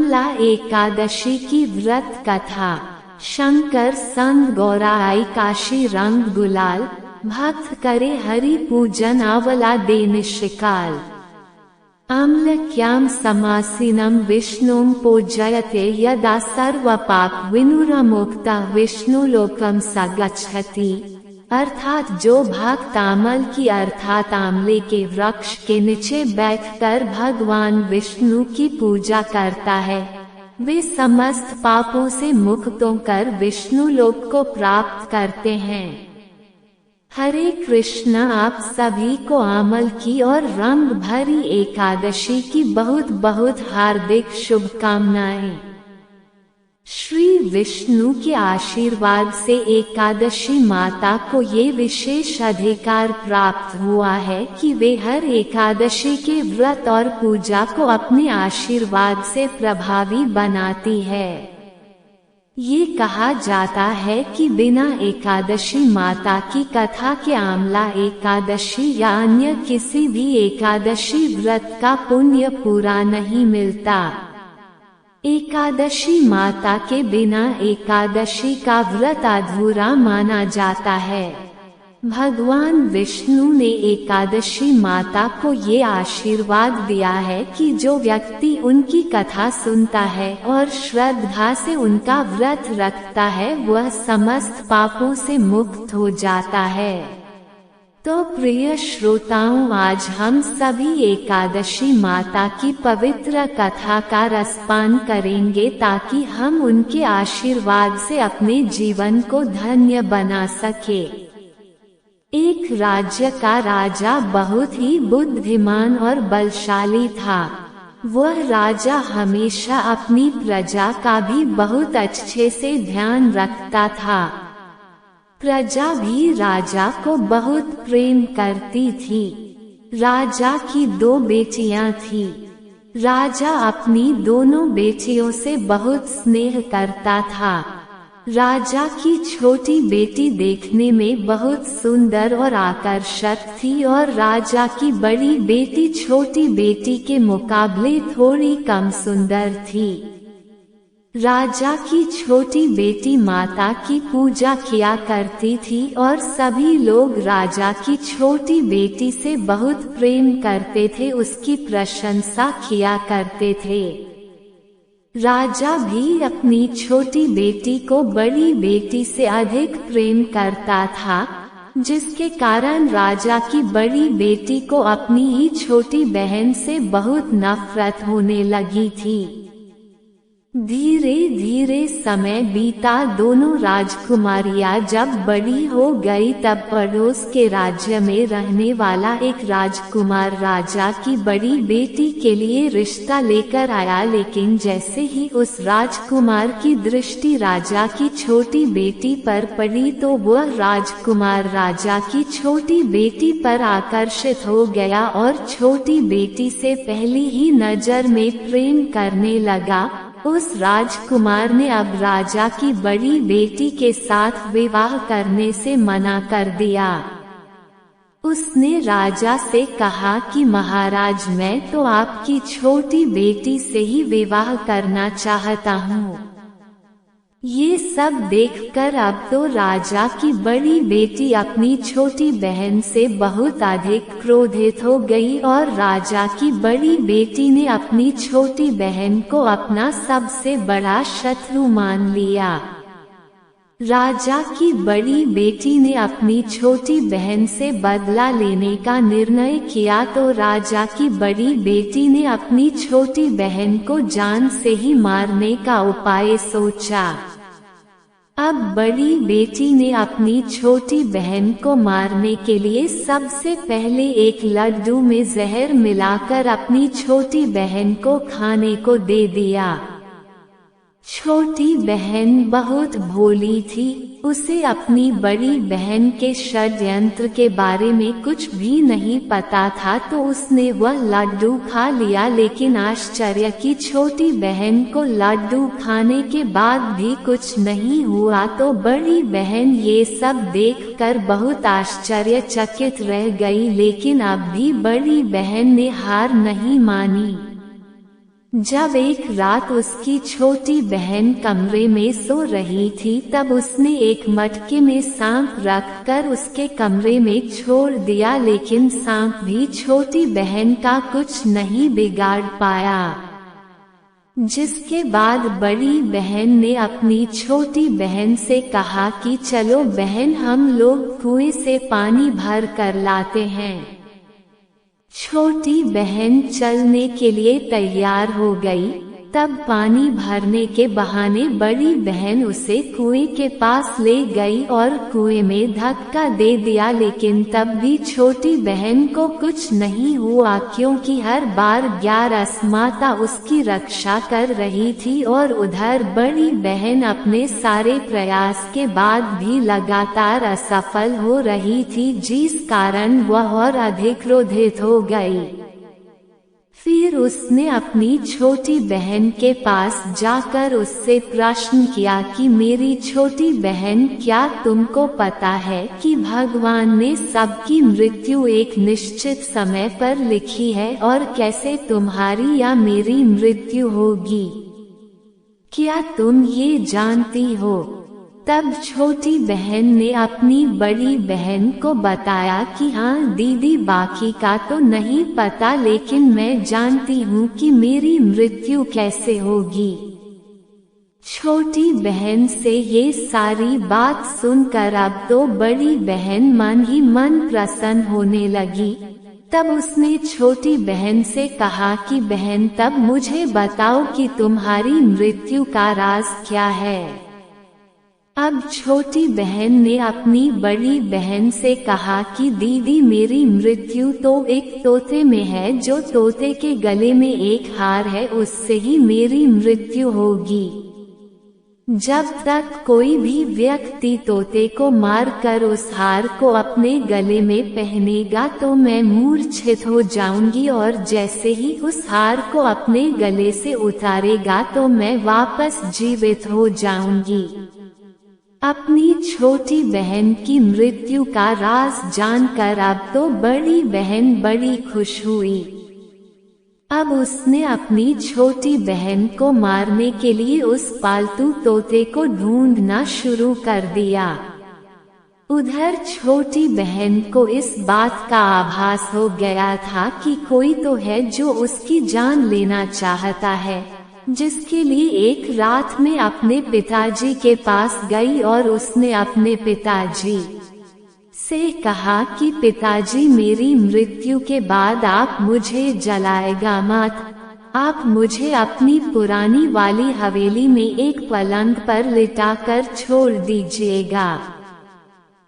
आमला एकादशी की व्रत कथा। शंकर संग गौरा आई काशी रंग गुलाल, भक्त करे हरि पूजन आवला दे निशिकाल। आम्लक्याम समासीनम विष्णुम पूजयते यदा सर्वपाप विनुरमुक्तः विष्णुलोकम स गच्छति। अर्थात जो भक्त आमल की अर्थात आमले के वृक्ष के नीचे बैठकर भगवान विष्णु की पूजा करता है, वे समस्त पापों से मुक्त होकर विष्णु लोक को प्राप्त करते हैं। हरे कृष्ण। आप सभी को आमल की और रंग भरी एकादशी की बहुत बहुत हार्दिक शुभकामनाएं। श्री विष्णु के आशीर्वाद से एकादशी माता को ये विशेष अधिकार प्राप्त हुआ है कि वे हर एकादशी के व्रत और पूजा को अपने आशीर्वाद से प्रभावी बनाती है। ये कहा जाता है कि बिना एकादशी माता की कथा के आमला एकादशी या अन्य किसी भी एकादशी व्रत का पुण्य पूरा नहीं मिलता। एकादशी माता के बिना एकादशी का व्रत अधूरा माना जाता है। भगवान विष्णु ने एकादशी माता को ये आशीर्वाद दिया है कि जो व्यक्ति उनकी कथा सुनता है और श्रद्धा से उनका व्रत रखता है वह समस्त पापों से मुक्त हो जाता है। तो प्रिय श्रोताओं, आज हम सभी एकादशी माता की पवित्र कथा का रसपान करेंगे ताकि हम उनके आशीर्वाद से अपने जीवन को धन्य बना सके। एक राज्य का राजा बहुत ही बुद्धिमान और बलशाली था। वह राजा हमेशा अपनी प्रजा का भी बहुत अच्छे से ध्यान रखता था। प्रजा भी राजा को बहुत प्रेम करती थी। राजा की 2 बेटियां थीं। राजा अपनी दोनों बेटियों से बहुत स्नेह करता था। राजा की छोटी बेटी देखने में बहुत सुंदर और आकर्षक थी और राजा की बड़ी बेटी छोटी बेटी के मुकाबले थोड़ी कम सुंदर थी। राजा की छोटी बेटी माता की पूजा किया करती थी और सभी लोग राजा की छोटी बेटी से बहुत प्रेम करते थे, उसकी प्रशंसा किया करते थे। राजा भी अपनी छोटी बेटी को बड़ी बेटी से अधिक प्रेम करता था, जिसके कारण राजा की बड़ी बेटी को अपनी ही छोटी बहन से बहुत नफरत होने लगी थी। धीरे धीरे समय बीता। दोनों राजकुमारियां जब बड़ी हो गई तब पड़ोस के राज्य में रहने वाला एक राजकुमार राजा की बड़ी बेटी के लिए रिश्ता लेकर आया, लेकिन जैसे ही उस राजकुमार की दृष्टि राजा की छोटी बेटी पर पड़ी तो वह राजकुमार राजा की छोटी बेटी पर आकर्षित हो गया और छोटी बेटी से पहली ही नजर में प्रेम करने लगा। उस राजकुमार ने अब राजा की बड़ी बेटी के साथ विवाह करने से मना कर दिया। उसने राजा से कहा कि महाराज, मैं तो आपकी छोटी बेटी से ही विवाह करना चाहता हूँ। ये सब देखकर अब तो राजा की बड़ी बेटी अपनी छोटी बहन से बहुत अधिक क्रोधित हो गई और राजा की बड़ी बेटी ने अपनी छोटी बहन को अपना सबसे बड़ा शत्रु मान लिया। राजा की बड़ी बेटी ने अपनी छोटी बहन से बदला लेने का निर्णय किया तो राजा की बड़ी बेटी ने अपनी छोटी बहन को जान से ही मारने का उपाय सोचा। अब बड़ी बेटी ने अपनी छोटी बहन को मारने के लिए सबसे पहले एक लड्डू में जहर मिलाकर अपनी छोटी बहन को खाने को दे दिया। छोटी बहन बहुत भोली थी, उसे अपनी बड़ी बहन के षड्यंत्र के बारे में कुछ भी नहीं पता था, तो उसने वह लड्डू खा लिया। लेकिन आश्चर्य की छोटी बहन को लड्डू खाने के बाद भी कुछ नहीं हुआ, तो बड़ी बहन ये सब देखकर बहुत आश्चर्यचकित रह गई। लेकिन अब भी बड़ी बहन ने हार नहीं मानी। जब एक रात उसकी छोटी बहन कमरे में सो रही थी, तब उसने एक मटके में सांप रखकर उसके कमरे में छोड़ दिया, लेकिन सांप भी छोटी बहन का कुछ नहीं बिगाड़ पाया। जिसके बाद बड़ी बहन ने अपनी छोटी बहन से कहा कि चलो बहन, हम लोग कुएं से पानी भर कर लाते हैं। छोटी बहन चलने के लिए तैयार हो गई। तब पानी भरने के बहाने बड़ी बहन उसे कुएं के पास ले गई और कुएं में धक्का दे दिया, लेकिन तब भी छोटी बहन को कुछ नहीं हुआ, क्योंकि हर बार ग्यारस माता उसकी रक्षा कर रही थी और उधर बड़ी बहन अपने सारे प्रयास के बाद भी लगातार असफल हो रही थी, जिस कारण वह और अधिक क्रोधित हो गई। फिर उसने अपनी छोटी बहन के पास जाकर उससे प्रश्न किया कि मेरी छोटी बहन, क्या तुमको पता है कि भगवान ने सबकी मृत्यु एक निश्चित समय पर लिखी है और कैसे तुम्हारी या मेरी मृत्यु होगी? क्या तुम ये जानती हो? तब छोटी बहन ने अपनी बड़ी बहन को बताया कि हाँ दीदी, बाकी का तो नहीं पता, लेकिन मैं जानती हूँ कि मेरी मृत्यु कैसे होगी। छोटी बहन से ये सारी बात सुनकर अब तो बड़ी बहन मन ही मन प्रसन्न होने लगी। तब उसने छोटी बहन से कहा कि बहन, तब मुझे बताओ कि तुम्हारी मृत्यु का राज क्या है। अब छोटी बहन ने अपनी बड़ी बहन से कहा कि दीदी, मेरी मृत्यु तो एक तोते में है, जो तोते के गले में एक हार है, उससे ही मेरी मृत्यु होगी। जब तक कोई भी व्यक्ति तोते को मारकर उस हार को अपने गले में पहनेगा तो मैं मूर्छित हो जाऊंगी, और जैसे ही उस हार को अपने गले से उतारेगा तो मैं वापस जीवित हो जाऊंगी। अपनी छोटी बहन की मृत्यु का राज जानकर अब तो बड़ी बहन बड़ी खुश हुई। अब उसने अपनी छोटी बहन को मारने के लिए उस पालतू तोते को ढूंढना शुरू कर दिया। उधर छोटी बहन को इस बात का आभास हो गया था कि कोई तो है जो उसकी जान लेना चाहता है, जिसके लिए एक रात में अपने पिताजी के पास गई और उसने अपने पिताजी से कहा कि पिताजी, मेरी मृत्यु के बाद आप मुझे जलाएगा मत, आप मुझे अपनी पुरानी वाली हवेली में एक पलंग पर लिटाकर छोड़ दीजिएगा।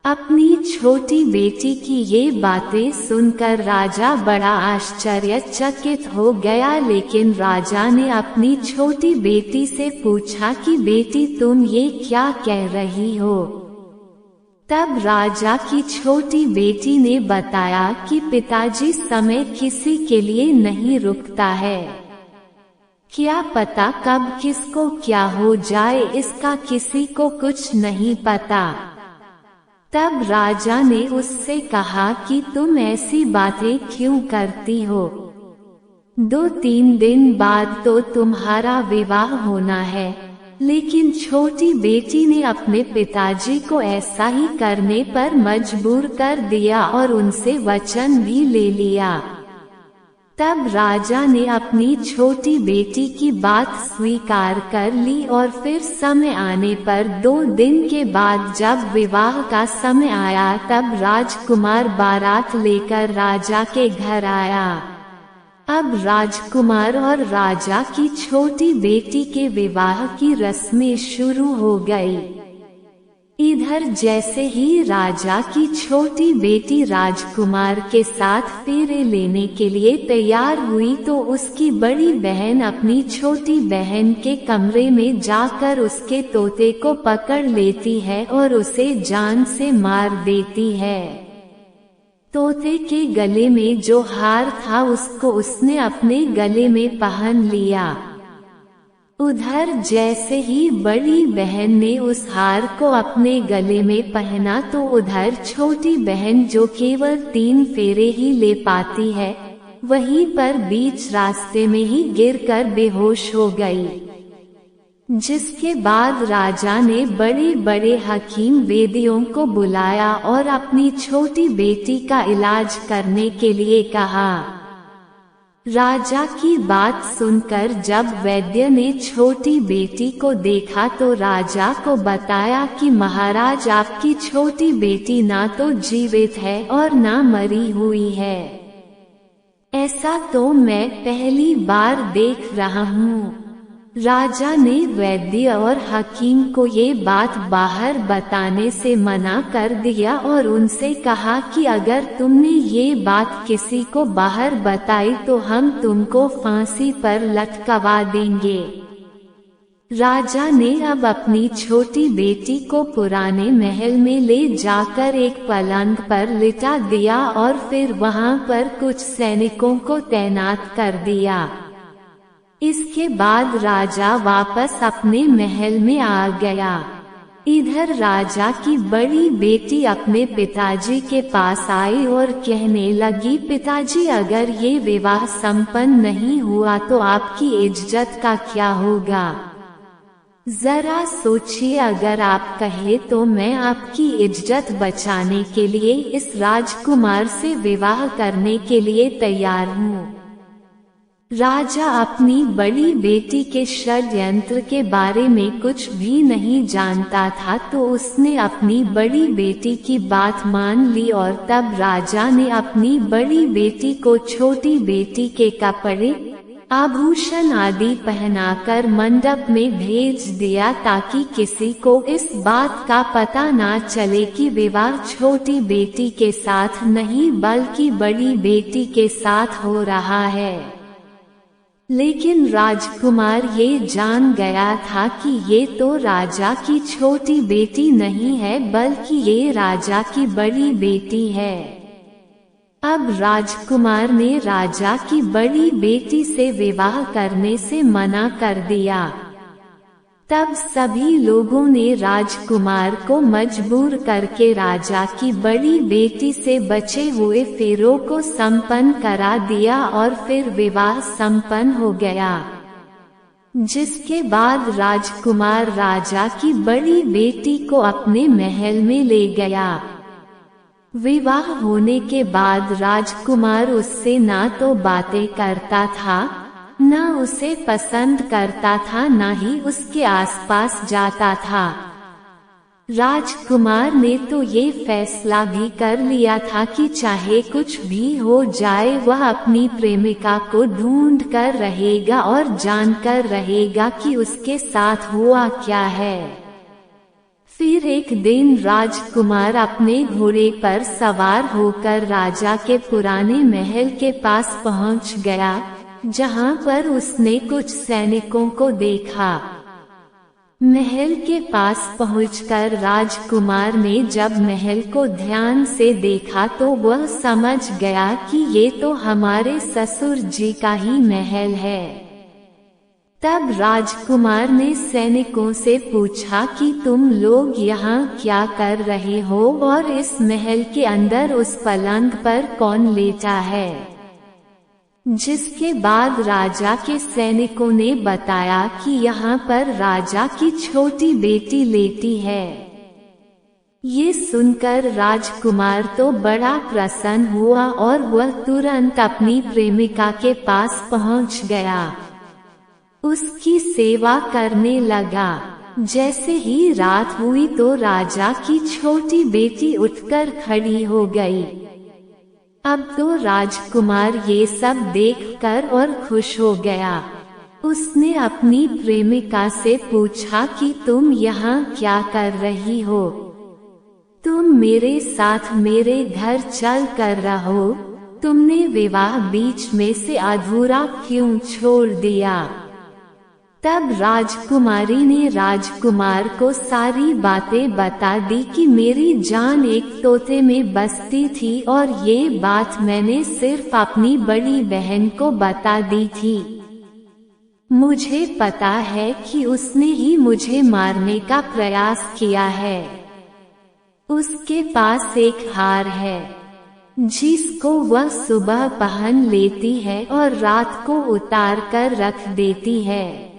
अपनी छोटी बेटी की ये बातें सुनकर राजा बड़ा आश्चर्यचकित हो गया, लेकिन राजा ने अपनी छोटी बेटी से पूछा कि बेटी, तुम ये क्या कह रही हो? तब राजा की छोटी बेटी ने बताया कि पिताजी, समय किसी के लिए नहीं रुकता है, क्या पता कब किसको क्या हो जाए, इसका किसी को कुछ नहीं पता। तब राजा ने उससे कहा कि तुम ऐसी बातें क्यों करती हो? 2-3 दिन बाद तो तुम्हारा विवाह होना है। लेकिन छोटी बेटी ने अपने पिताजी को ऐसा ही करने पर मजबूर कर दिया और उनसे वचन भी ले लिया। तब राजा ने अपनी छोटी बेटी की बात स्वीकार कर ली और फिर समय आने पर 2 दिन के बाद जब विवाह का समय आया तब राजकुमार बारात लेकर राजा के घर आया। अब राजकुमार और राजा की छोटी बेटी के विवाह की रस्में शुरू हो गई। इधर जैसे ही राजा की छोटी बेटी राजकुमार के साथ फेरे लेने के लिए तैयार हुई तो उसकी बड़ी बहन अपनी छोटी बहन के कमरे में जाकर उसके तोते को पकड़ लेती है और उसे जान से मार देती है। तोते के गले में जो हार था उसको उसने अपने गले में पहन लिया। उधर जैसे ही बड़ी बहन ने उस हार को अपने गले में पहना तो उधर छोटी बहन जो केवल 3 फेरे ही ले पाती है, वहीं पर बीच रास्ते में ही गिरकर बेहोश हो गई। जिसके बाद राजा ने बड़े बड़े हकीम वेदियों को बुलाया और अपनी छोटी बेटी का इलाज करने के लिए कहा। राजा की बात सुनकर जब वैद्य ने छोटी बेटी को देखा तो राजा को बताया कि महाराज, आपकी छोटी बेटी ना तो जीवित है और ना मरी हुई है। ऐसा तो मैं पहली बार देख रहा हूँ। राजा ने वैद्य और हकीम को ये बात बाहर बताने से मना कर दिया और उनसे कहा कि अगर तुमने ये बात किसी को बाहर बताई तो हम तुमको फांसी पर लटकवा देंगे। राजा ने अब अपनी छोटी बेटी को पुराने महल में ले जाकर एक पलंग पर लिटा दिया और फिर वहां पर कुछ सैनिकों को तैनात कर दिया। इसके बाद राजा वापस अपने महल में आ गया। इधर राजा की बड़ी बेटी अपने पिताजी के पास आई और कहने लगी, पिताजी, अगर ये विवाह संपन्न नहीं हुआ तो आपकी इज्जत का क्या होगा? जरा सोचिए, अगर आप कहे तो मैं आपकी इज्जत बचाने के लिए इस राजकुमार से विवाह करने के लिए तैयार हूँ। राजा अपनी बड़ी बेटी के षड्यंत्र के बारे में कुछ भी नहीं जानता था, तो उसने अपनी बड़ी बेटी की बात मान ली और तब राजा ने अपनी बड़ी बेटी को छोटी बेटी के कपड़े, आभूषण आदि पहनाकर मंडप में भेज दिया ताकि किसी को इस बात का पता ना चले कि विवाह छोटी बेटी के साथ नहीं बल्कि बड़ी बेटी के साथ हो रहा है। लेकिन राजकुमार ये जान गया था कि ये तो राजा की छोटी बेटी नहीं है बल्कि ये राजा की बड़ी बेटी है। अब राजकुमार ने राजा की बड़ी बेटी से विवाह करने से मना कर दिया। तब सभी लोगों ने राजकुमार को मजबूर करके राजा की बड़ी बेटी से बचे हुए फेरों को संपन्न करा दिया और फिर विवाह संपन्न हो गया। जिसके बाद राजकुमार राजा की बड़ी बेटी को अपने महल में ले गया। विवाह होने के बाद राजकुमार उससे ना तो बातें करता था, न उसे पसंद करता था, न ही उसके आसपास जाता था। राजकुमार ने तो ये फैसला भी कर लिया था कि चाहे कुछ भी हो जाए वह अपनी प्रेमिका को ढूंढ कर रहेगा और जानकर रहेगा कि उसके साथ हुआ क्या है। फिर एक दिन राजकुमार अपने घोड़े पर सवार होकर राजा के पुराने महल के पास पहुंच गया, जहां पर उसने कुछ सैनिकों को देखा। महल के पास पहुंचकर राजकुमार ने जब महल को ध्यान से देखा तो वह समझ गया कि ये तो हमारे ससुर जी का ही महल है। तब राजकुमार ने सैनिकों से पूछा कि तुम लोग यहाँ क्या कर रहे हो और इस महल के अंदर उस पलंग पर कौन लेटा है? जिसके बाद राजा के सैनिकों ने बताया कि यहाँ पर राजा की छोटी बेटी लेटी है। ये सुनकर राजकुमार तो बड़ा प्रसन्न हुआ और वह तुरंत अपनी प्रेमिका के पास पहुँच गया। उसकी सेवा करने लगा। जैसे ही रात हुई तो राजा की छोटी बेटी उठकर खड़ी हो गई। अब तो राजकुमार ये सब देखकर और खुश हो गया। उसने अपनी प्रेमिका से पूछा कि तुम यहाँ क्या कर रही हो? तुम मेरे साथ मेरे घर चल कर रहो। तुमने विवाह बीच में से अधूरा क्यों छोड़ दिया? तब राजकुमारी ने राजकुमार को सारी बातें बता दी कि मेरी जान एक तोते में बसती थी और ये बात मैंने सिर्फ अपनी बड़ी बहन को बता दी थी। मुझे पता है कि उसने ही मुझे मारने का प्रयास किया है। उसके पास एक हार है। जिसको वह सुबह पहन लेती है और रात को उतार कर रख देती है।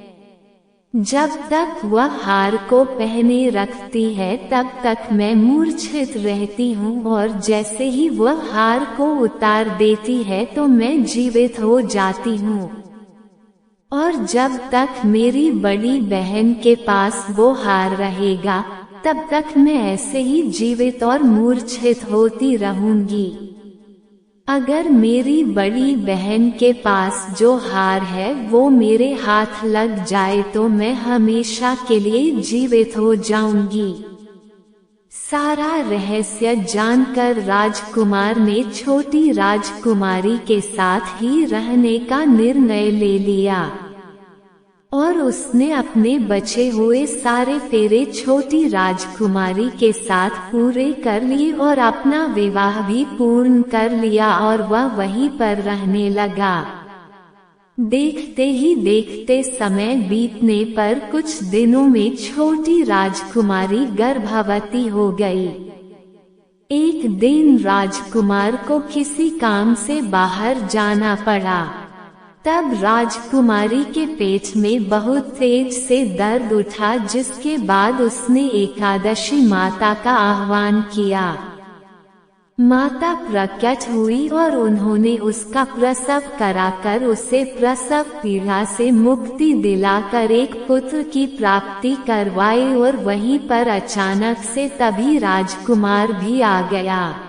जब तक वह हार को पहने रखती है तब तक मैं मूर्छित रहती हूँ, और जैसे ही वह हार को उतार देती है तो मैं जीवित हो जाती हूँ। और जब तक मेरी बड़ी बहन के पास वो हार रहेगा तब तक मैं ऐसे ही जीवित और मूर्छित होती रहूंगी। अगर मेरी बड़ी बहन के पास जो हार है वो मेरे हाथ लग जाए तो मैं हमेशा के लिए जीवित हो जाऊंगी। सारा रहस्य जानकर राजकुमार ने छोटी राजकुमारी के साथ ही रहने का निर्णय ले लिया, और उसने अपने बचे हुए सारे फेरे छोटी राजकुमारी के साथ पूरे कर लिए और अपना विवाह भी पूर्ण कर लिया, और वह वहीं पर रहने लगा। देखते ही देखते समय बीतने पर कुछ दिनों में छोटी राजकुमारी गर्भवती हो गई। एक दिन राजकुमार को किसी काम से बाहर जाना पड़ा। तब राजकुमारी के पेट में बहुत तेज से दर्द उठा, जिसके बाद उसने एकादशी माता का आह्वान किया। माता प्रकट हुई और उन्होंने उसका प्रसव कराकर उसे प्रसव पीड़ा से मुक्ति दिलाकर एक पुत्र की प्राप्ति करवाई, और वहीं पर अचानक से तभी राजकुमार भी आ गया।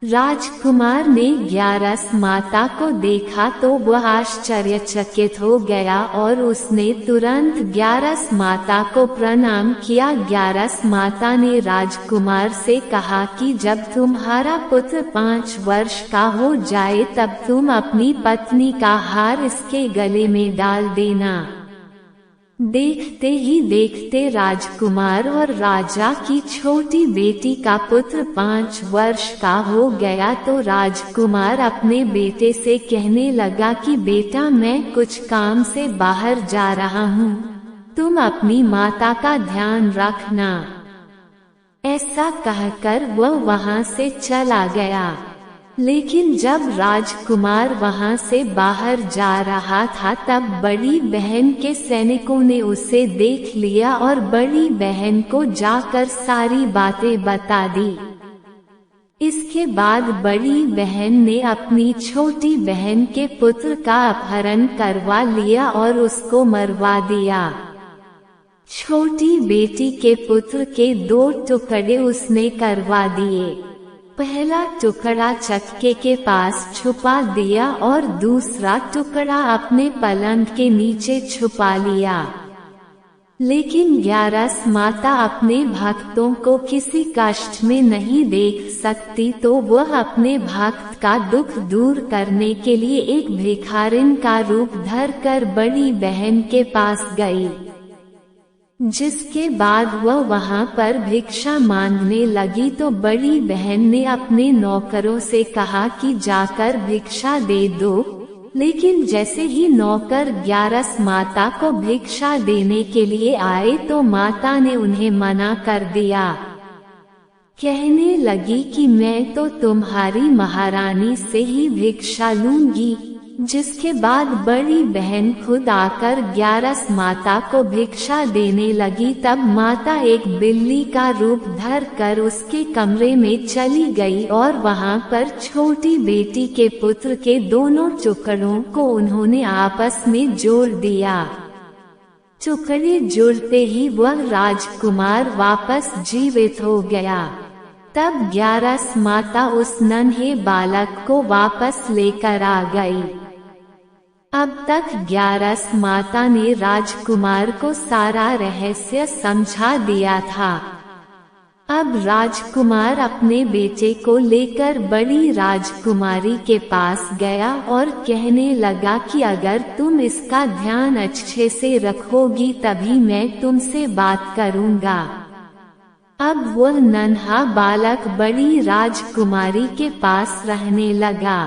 राजकुमार ने ग्यारस माता को देखा तो वह आश्चर्यचकित हो गया और उसने तुरंत ग्यारस माता को प्रणाम किया। ग्यारस माता ने राजकुमार से कहा कि जब तुम्हारा पुत्र 5 वर्ष का हो जाए तब तुम अपनी पत्नी का हार इसके गले में डाल देना। देखते ही देखते राजकुमार और राजा की छोटी बेटी का पुत्र 5 वर्ष का हो गया तो राजकुमार अपने बेटे से कहने लगा कि बेटा, मैं कुछ काम से बाहर जा रहा हूँ, तुम अपनी माता का ध्यान रखना। ऐसा कहकर वह वहाँ से चला गया। लेकिन जब राजकुमार वहां से बाहर जा रहा था तब बड़ी बहन के सैनिकों ने उसे देख लिया और बड़ी बहन को जाकर सारी बातें बता दी। इसके बाद बड़ी बहन ने अपनी छोटी बहन के पुत्र का अपहरण करवा लिया और उसको मरवा दिया। छोटी बेटी के पुत्र के 2 टुकड़े उसने करवा दिए। पहला टुकड़ा चक्के के पास छुपा दिया और दूसरा टुकड़ा अपने पलंग के नीचे छुपा लिया। लेकिन ग्यारस माता अपने भक्तों को किसी कष्ट में नहीं देख सकती, तो वह अपने भक्त का दुख दूर करने के लिए एक भिखारिन का रूप धरकर बड़ी बहन के पास गई। जिसके बाद वह वहां पर भिक्षा मांगने लगी तो बड़ी बहन ने अपने नौकरों से कहा कि जाकर भिक्षा दे दो। लेकिन जैसे ही नौकर ग्यारस माता को भिक्षा देने के लिए आए तो माता ने उन्हें मना कर दिया। कहने लगी कि मैं तो तुम्हारी महारानी से ही भिक्षा लूंगी। जिसके बाद बड़ी बहन खुद आकर ग्यारस माता को भिक्षा देने लगी। तब माता एक बिल्ली का रूप धर कर उसके कमरे में चली गई और वहां पर छोटी बेटी के पुत्र के दोनों टुकड़ों को उन्होंने आपस में जोड़ दिया। टुकड़े जुड़ते ही वह राजकुमार वापस जीवित हो गया। तब ग्यारस माता उस नन्हे बालक को वापस लेकर आ गई। अब तक ग्यारस माता ने राजकुमार को सारा रहस्य समझा दिया था। अब राजकुमार अपने बेटे को लेकर बड़ी राजकुमारी के पास गया और कहने लगा कि अगर तुम इसका ध्यान अच्छे से रखोगी तभी मैं तुमसे बात करूंगा। अब वह नन्हा बालक बड़ी राजकुमारी के पास रहने लगा।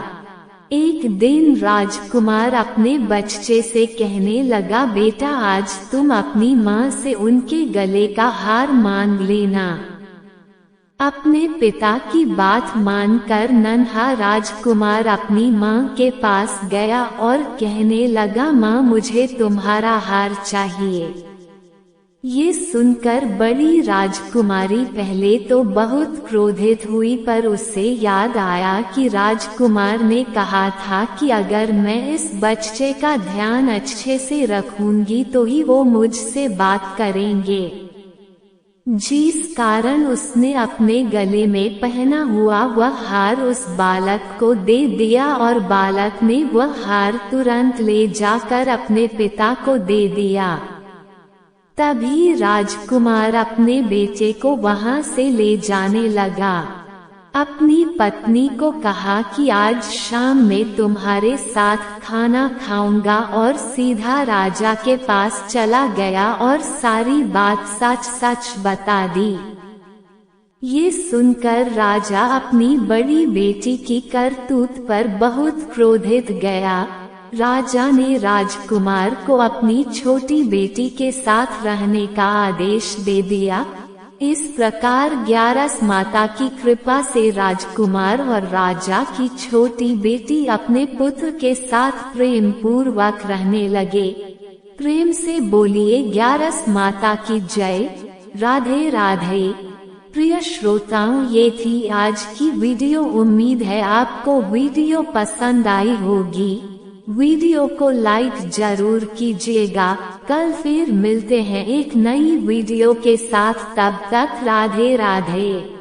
एक दिन राजकुमार अपने बच्चे से कहने लगा, बेटा आज तुम अपनी माँ से उनके गले का हार मांग लेना। अपने पिता की बात मानकर नन्हा राजकुमार अपनी माँ के पास गया और कहने लगा, माँ मुझे तुम्हारा हार चाहिए। ये सुनकर बड़ी राजकुमारी पहले तो बहुत क्रोधित हुई, पर उसे याद आया कि राजकुमार ने कहा था कि अगर मैं इस बच्चे का ध्यान अच्छे से रखूंगी तो ही वो मुझसे बात करेंगे। जिस कारण उसने अपने गले में पहना हुआ वह हार उस बालक को दे दिया और बालक ने वह हार तुरंत ले जाकर अपने पिता को दे दिया। तभी राजकुमार अपने बेटे को वहां से ले जाने लगा। अपनी पत्नी को कहा कि आज शाम में तुम्हारे साथ खाना खाऊंगा और सीधा राजा के पास चला गया और सारी बात सच सच बता दी। ये सुनकर राजा अपनी बड़ी बेटी की करतूत पर बहुत क्रोधित गया। राजा ने राजकुमार को अपनी छोटी बेटी के साथ रहने का आदेश दे दिया। इस प्रकार 11 माता की कृपा से राजकुमार और राजा की छोटी बेटी अपने पुत्र के साथ प्रेम पूर्वक रहने लगे। प्रेम से बोलिए 11 माता की जय। राधे राधे। प्रिय श्रोताओं, ये थी आज की वीडियो। उम्मीद है आपको वीडियो पसंद आई होगी। वीडियो को लाइक जरूर कीजिएगा। कल फिर मिलते हैं एक नई वीडियो के साथ, तब तक राधे राधे।